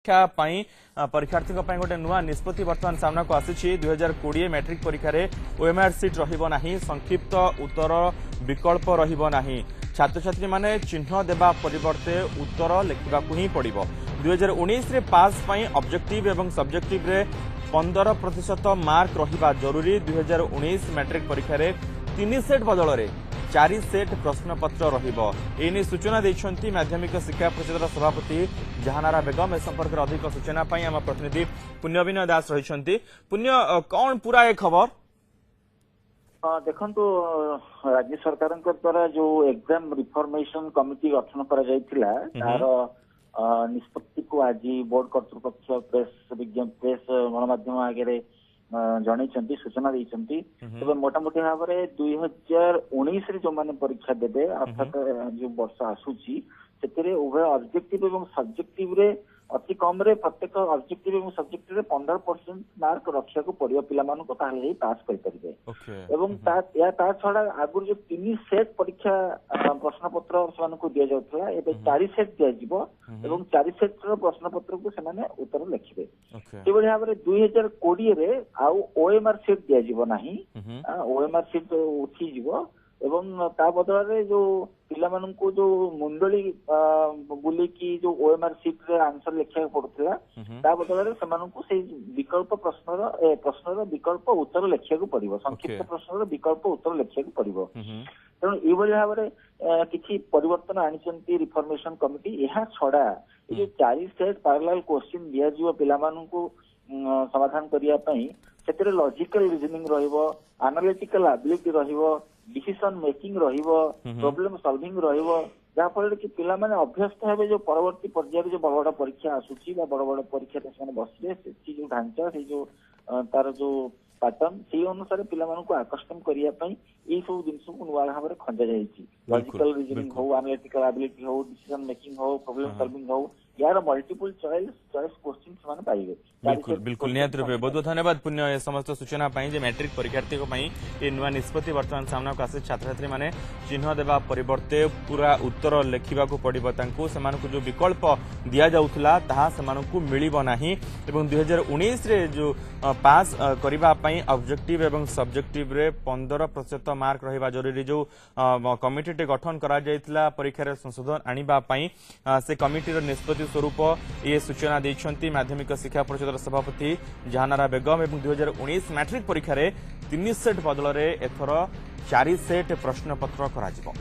परीक्षार्थी गोटे नुआ निष्पत्ति बर्तमान सामना को आसी 2020 मैट्रिक परीक्षा ओएमआर सीट रहिबो नाही, संक्षिप्त उत्तर विकल्प रहिबो नाही। छात्र छात्री माने चिन्ह देबा परिवर्ते उत्तर लिखिबाकू ही पड़िबो। 2019 रे पास पई ऑब्जेक्टिव एवं सब्जेक्टिव रे 15% मार्क रहिबा जरूरी। 2019 मैट्रिक परीक्षा रे 3 सेट बदल रे 4 सेट प्रश्नपत्र रहिबो। एने सूचना दैछंती माध्यमिक शिक्षा परिषद सभापति जहानारा बेगम। ए संपर्क में अधिक सूचना पाई आम प्रतिनिधि पुण्यविनय दास रहिछंती। पुण्य कौन पूरा एक खबर? देखंतु राज्य सरकार द्वारा जो एग्जाम रिफॉर्मेशन कमिटी गठन करा जायतिला तार निष्पत्ति को आज बोर्ड कर्तृपक्ष प्रेस गणमाध्यम आगे जनई सूचना देती। तेज मोटामोटी भाव में 2019 रे जो माने परीक्षा देवे अर्थात जो वर्ष आसूची से उभय ऑब्जेक्टिव एवं सब्जेक्टिव रे अति कम रे प्रत्येक ऑब्जेक्टिव एवं सब्जेक्टिव रे 15% मार्क रखा पड़ो पिला पास कर ता छड़ा आगुरी जो 3 सेट परीक्षा प्रश्न पत्र से दि जाउथला एबे 4 सेट दिया एवं 4 सेट प्रश्न पत्र को से उत्तर लिखिबे। से भाव में 2020 रे आउ ओएमआर सीट दिया जिवो नाही। ओएमआर सीट उठी जिवो एवं ता बदल रे जो पिला माननको जो मुंडली बुली की जो ओएमआर सीट रे आंसर लिखा पड़ुथला ता बदल रे समाननको से विकल्प प्रश्नर विकल्प उत्तर लिखा पड़िबो। संक्षिप्त प्रश्नर विकल्प उत्तर लिखा पड़िबो। तेणु एभली भाव में किछि परिवर्तन आनिचंती रिफॉर्मेशन कमिटी। यह छड़ा ये 4 सेट पैरेलल क्वेश्चन दिया जिवो पिला माननको समाधान करिया पई सेतरे लॉजिकल रीजनिंग रहिबो, एनालिटिकल एबिलिटी रहिबो, डिसीजन मेकिंग रहिबो, प्रॉब्लम सॉल्विंग रहिबो, जहाँ फल कि पिला माने अभ्यस्त हेबे जो परवर्ती पर्याय जो बड़ बड़ परीक्षा आसुची बा बड़ बड़ परीक्षा से बसबे से जो ढांचा से जो तार जो पैटर्न से अनुसार पिला माननको आकर्षण करिया पई ए सब जिंस को नुआ भाव में खंजा जाइछि। लॉजिकल रीजनिंग हो, एनालिटिकल एबिलिटी हो, डिसीजन मेकिंग हो, प्रॉब्लम सॉल्विंग हो, यार मल्टीपल चॉइस क्वेश्चन से पाइबे। बिल्कुल बिल्कुल नियत रूपे बहुत बहुत धन्यवाद पुण्य ए समस्त सूचना पाई जे मैट्रिक परीक्षार्थी को पाई ए नुआ निष्पत्ति वर्तमान सामना को आसे छात्र छात्री माने चिन्ह देबा परिवर्ते पूरा उत्तर लिखिबा को पड़िबो। तांको समानको जो विकल्प दिया जाउथला ताहा समानको मिलिबो नाही एवं 2019 रे जो पास करिबा पाई ऑब्जेक्टिव एवं सब्जेक्टिव रे 15% मार्क रहिबा जरूरी। जो कमिटी गठन करा जायतिला परीक्षा रे संशोधन आनिबा पाई से कमिटी रो निष्पत्ति स्वरूप ये सूचना देछंती माध्यमिक शिक्षा परिषद सभापति जहानारा बेगम। एवं 2019 मैट्रिक परीक्षा रे 3 सेट बदल रे एथर 4 सेट प्रश्नपत्र करा जिवो।